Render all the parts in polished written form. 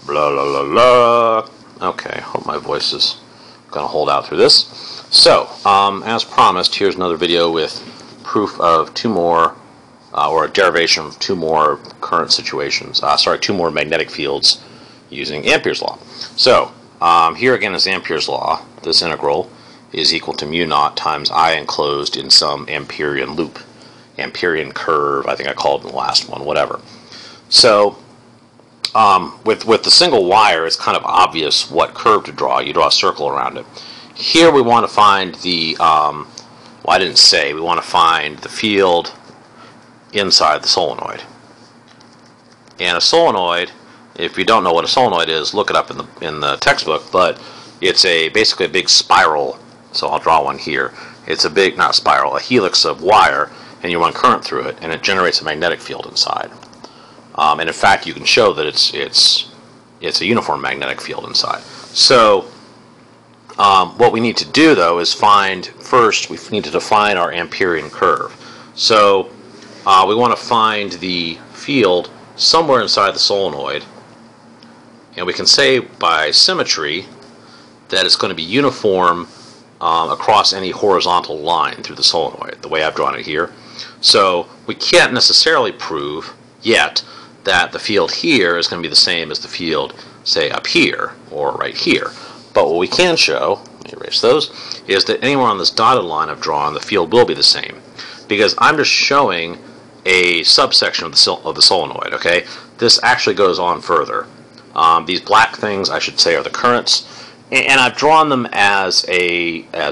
Blah, blah, blah, blah. Okay, hope my voice is going to hold out through this. So, as promised, here's another video with proof of two more, or a derivation of two more current situations. Two more magnetic fields using Ampere's law. So, here again is Ampere's law. This integral is equal to mu naught times I enclosed in some Amperian loop. Amperian curve, I think I called it in the last one, whatever. So, with the single wire, it's kind of obvious what curve to draw. You draw a circle around it. Here we want to find the, well, I didn't say, we want to find the field inside the solenoid. And a solenoid, if you don't know what a solenoid is, look it up in the textbook, but it's basically a big spiral, so I'll draw one here. It's a big, not spiral, a helix of wire, and you run current through it, and it generates a magnetic field inside. And in fact, you can show that it's a uniform magnetic field inside. So, what we need to do, though, is first, we need to define our Amperian curve. So, we want to find the field somewhere inside the solenoid, and we can say by symmetry that it's going to be uniform across any horizontal line through the solenoid, the way I've drawn it here. So, we can't necessarily prove yet that the field here is going to be the same as the field, say, up here or right here. But what we can show, let me erase those, is that anywhere on this dotted line I've drawn, the field will be the same. Because I'm just showing a subsection of the solenoid, okay? This actually goes on further. These black things, I should say, are the currents. And I've drawn them as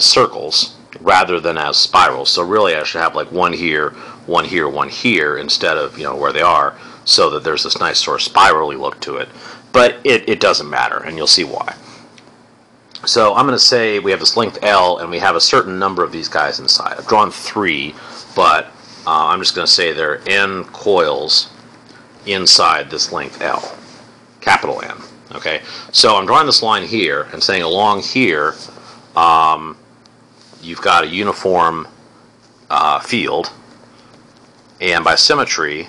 circles rather than as spirals. So really I should have like one here, one here, one here, instead of, where they are, so that there's this nice sort of spirally look to it. But it doesn't matter, and you'll see why. So I'm going to say we have this length L, and we have a certain number of these guys inside. I've drawn 3, but I'm just going to say there are N coils inside this length L, capital N. Okay, so I'm drawing this line here and saying along here you've got a uniform field, and by symmetry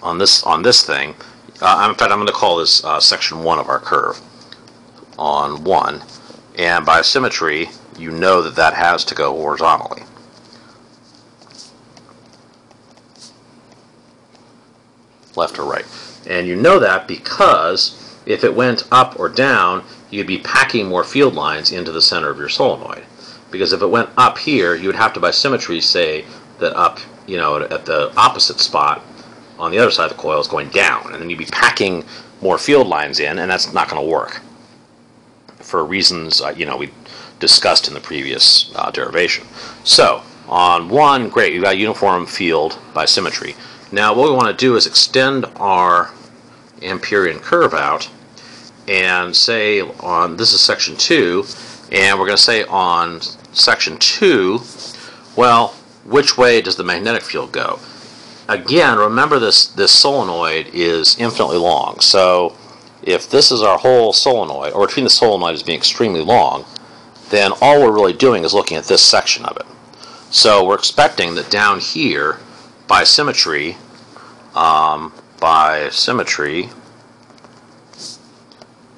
on this thing, in fact, I'm going to call this section 1 of our curve on 1, and by symmetry you know that has to go horizontally. Left or right. And you know that because if it went up or down, you'd be packing more field lines into the center of your solenoid. Because if it went up here, you would have to by symmetry say that up, at the opposite spot on the other side of the coil is going down, and then you'd be packing more field lines in, and that's not going to work for reasons we discussed in the previous derivation. So on 1, great, you've got a uniform field by symmetry. Now what we want to do is extend our Amperian curve out and say this is section 2, and we're going to say on section 2, well, which way does the magnetic field go? Again, remember this solenoid is infinitely long. So if this is our whole solenoid, or between the solenoid as being extremely long, then all we're really doing is looking at this section of it. So we're expecting that down here, by symmetry,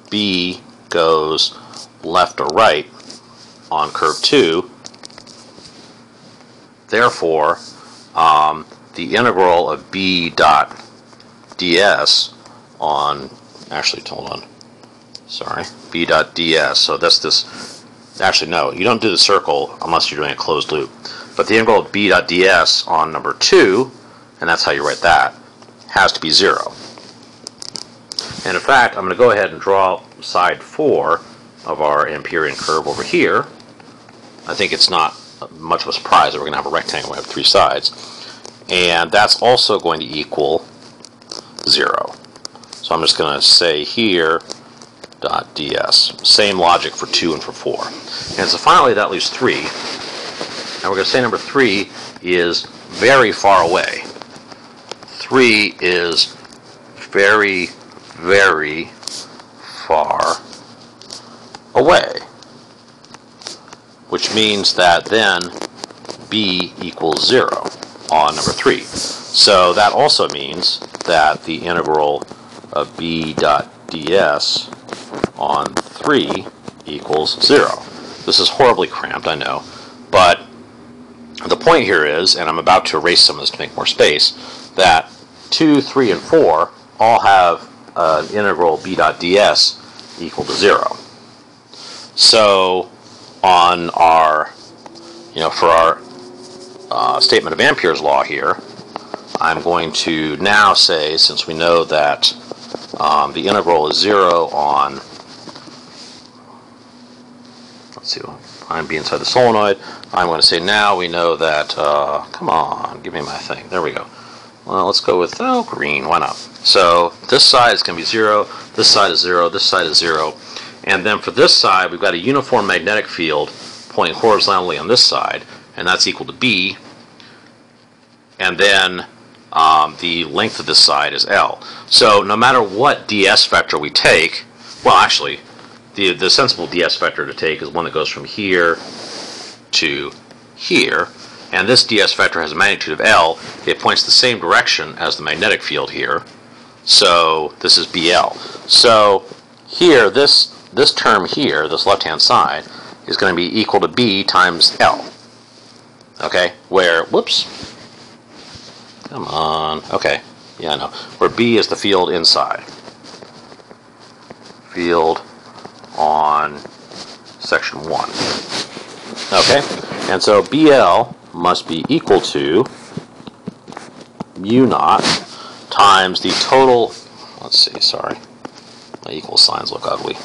B goes left or right on curve 2. Therefore, the integral of B dot ds on, actually, hold on, sorry, B dot ds, so that's this, actually no, you don't do the circle unless you're doing a closed loop, but the integral of B dot ds on number 2, and that's how you write that, has to be 0. And in fact, I'm going to go ahead and draw side 4 of our Amperian curve over here. I think it's not much of a surprise that we're going to have a rectangle. We have 3 sides. And that's also going to equal 0. So I'm just going to say here dot ds. Same logic for 2 and for 4. And so finally that leaves 3. And we're going to say number 3 is very far away. 3 is very, very far away. Which means that then B equals 0 on number 3. So that also means that the integral of b dot ds on 3 equals 0. This is horribly cramped, I know, but the point here is, and I'm about to erase some of this to make more space, that 2, 3, and 4 all have an integral b dot ds equal to 0. So on our, for our statement of Ampere's law here, I'm going to now say, since we know that the integral is 0 on, let's see, I'm be inside the solenoid, I'm going to say now we know that, come on, give me my thing, there we go. Well, let's go with, green, why not? So this side is going to be 0, this side is 0, this side is 0, and then for this side we've got a uniform magnetic field pointing horizontally on this side, and that's equal to B, and then the length of this side is L. So no matter what ds vector we take, well actually, the sensible ds vector to take is one that goes from here to here, and this ds vector has a magnitude of L. It points the same direction as the magnetic field here, so this is BL. So here, this term here, this left-hand side, is going to be equal to B times L. Okay, where, whoops, come on, okay, yeah, I know, where B is the field inside. Field on section 1. Okay, and so BL must be equal to mu naught times the total, let's see, sorry, my equal signs look ugly,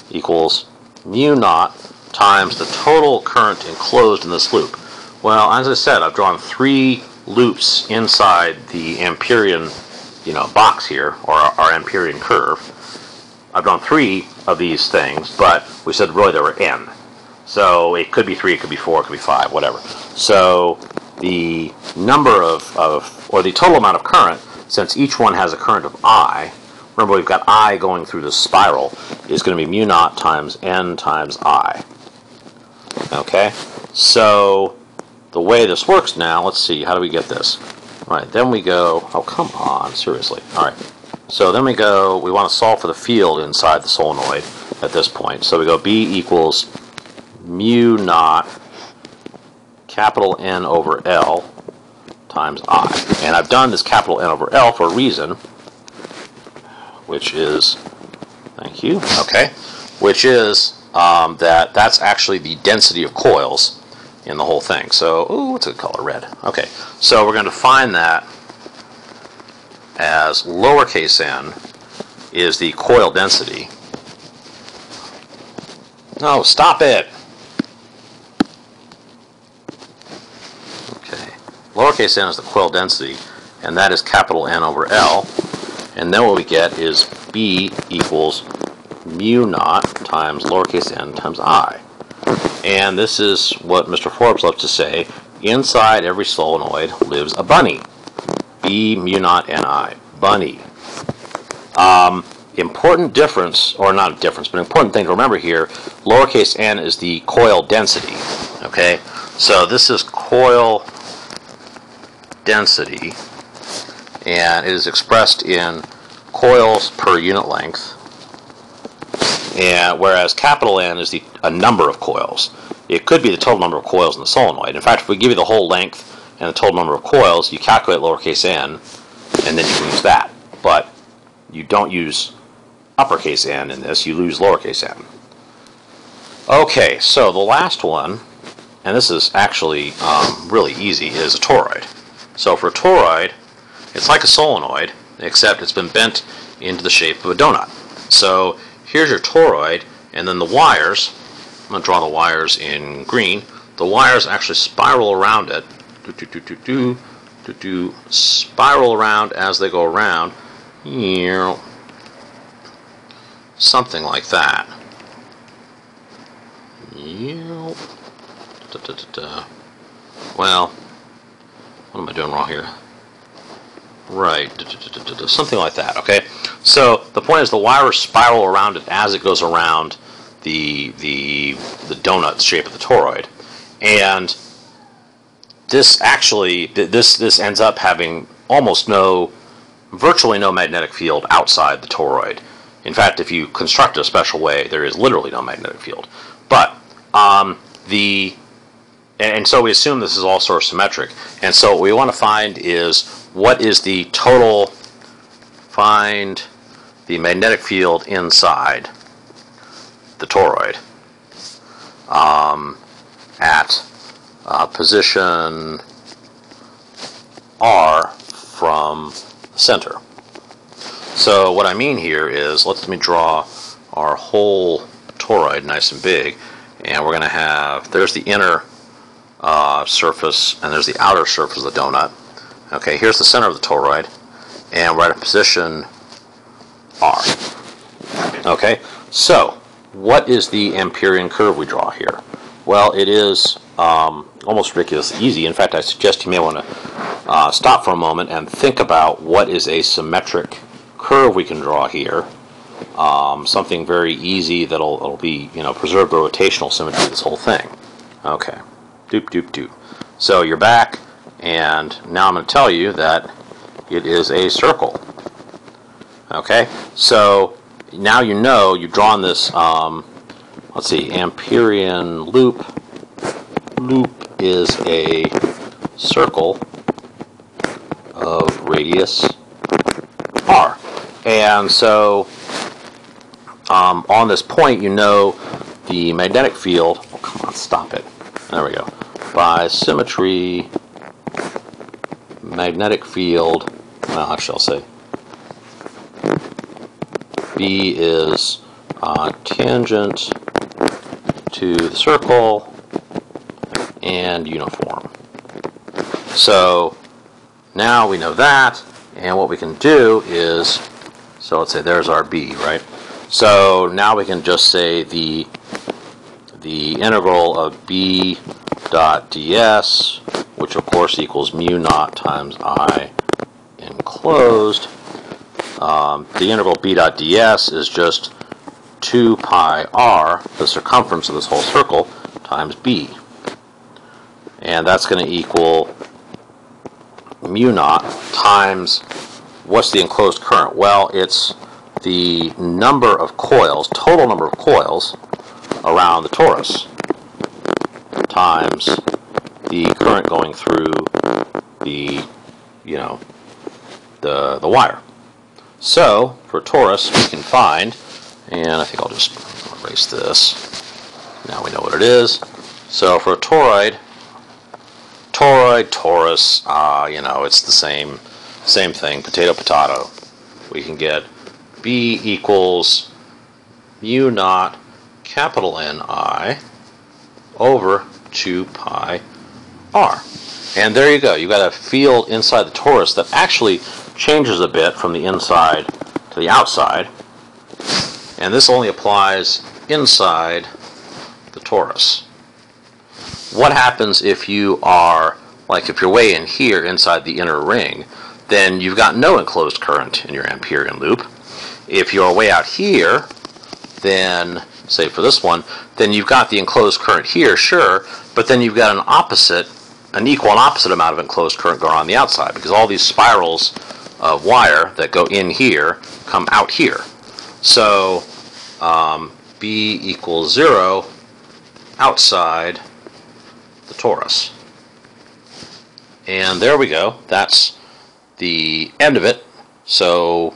equals mu naught times the total current enclosed in this loop. Well, as I said, I've drawn 3 loops inside the Amperian, box here, or our Amperian curve. I've drawn 3 of these things, but we said really there were n. So it could be 3, it could be 4, it could be 5, whatever. So the number or the total amount of current, since each one has a current of I, remember we've got I going through this spiral, is going to be mu naught times n times I. Okay? So the way this works now, let's see, how do we get this? All right, then we go, oh come on, seriously. All right, so then we go, we want to solve for the field inside the solenoid at this point. So we go B equals mu naught capital N over L times I. And I've done this capital N over L for a reason, which is, thank you, okay, which is that's actually the density of coils in the whole thing. So, ooh, what's it called? Red. Okay, so we're going to define that as lowercase n is the coil density. No, stop it! Okay, lowercase n is the coil density, and that is capital N over L. And then what we get is B equals mu naught times lowercase n times I. And this is what Mr. Forbes loves to say, inside every solenoid lives a bunny. B mu naught Ni, bunny. Important difference, or not a difference, but important thing to remember here, lowercase n is the coil density. Okay, so this is coil density, and it is expressed in coils per unit length, and whereas capital N is a number of coils. It could be the total number of coils in the solenoid. In fact, if we give you the whole length and the total number of coils, you calculate lowercase n, and then you can use that. But you don't use uppercase n in this, you lose lowercase n. Okay, so the last one, and this is actually really easy, is a toroid. So for a toroid, it's like a solenoid, except it's been bent into the shape of a donut. So here's your toroid, and then the wires, I'm going to draw the wires in green, the wires actually spiral around it, spiral around as they go around, something like that. Well, what am I doing wrong here? Right, something like that, okay? So the point is the wires spiral around it as it goes around the donut shape of the toroid. And this actually, this ends up having virtually no magnetic field outside the toroid. In fact, if you construct it a special way, there is literally no magnetic field. But and so we assume this is all source symmetric. And so what we want to find is what is the total, find the magnetic field inside the toroid at position R from the center. So what I mean here is, let me draw our whole toroid nice and big, and we're going to have, there's the inner surface, and there's the outer surface of the donut. Okay, here's the center of the toroid, and we're at a position R. Okay, so what is the Amperian curve we draw here? Well, it is almost ridiculously easy. In fact, I suggest you may want to stop for a moment and think about what is a symmetric curve we can draw here. Something very easy that'll be, preserve the rotational symmetry of this whole thing. Okay, doop doop doop. So you're back, and now I'm going to tell you that it is a circle. Okay, so now you know you've drawn this, let's see, Amperian loop. Loop is a circle of radius r. And so on this point, you know the magnetic field, oh come on, stop it. There we go. By symmetry, magnetic field, well, actually I'll say B is tangent to the circle and uniform. So now we know that, and what we can do is, so let's say there's our B, right? So now we can just say the integral of B dot ds, which of course equals mu naught times I enclosed. The integral B dot ds is just 2 pi r, the circumference of this whole circle, times B. And that's going to equal mu naught times, what's the enclosed current? Well, it's the number of coils, total number of coils around the torus, times the current going through the, the wire. So, for torus, we can find, and I think I'll just erase this. Now we know what it is. So for a toroid, torus, it's the same thing, potato, potato. We can get B equals mu naught capital Ni over 2 pi r. And there you go. You've got a field inside the torus that actually changes a bit from the inside to the outside. And this only applies inside the torus. What happens if you are, like if you're way in here inside the inner ring, then you've got no enclosed current in your Amperian loop. If you're way out here, then, say for this one, then you've got the enclosed current here, sure, but then you've got an equal and opposite amount of enclosed current going on the outside, because all these spirals of wire that go in here come out here. So B equals 0 outside the torus. And there we go. That's the end of it. So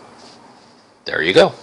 there you go.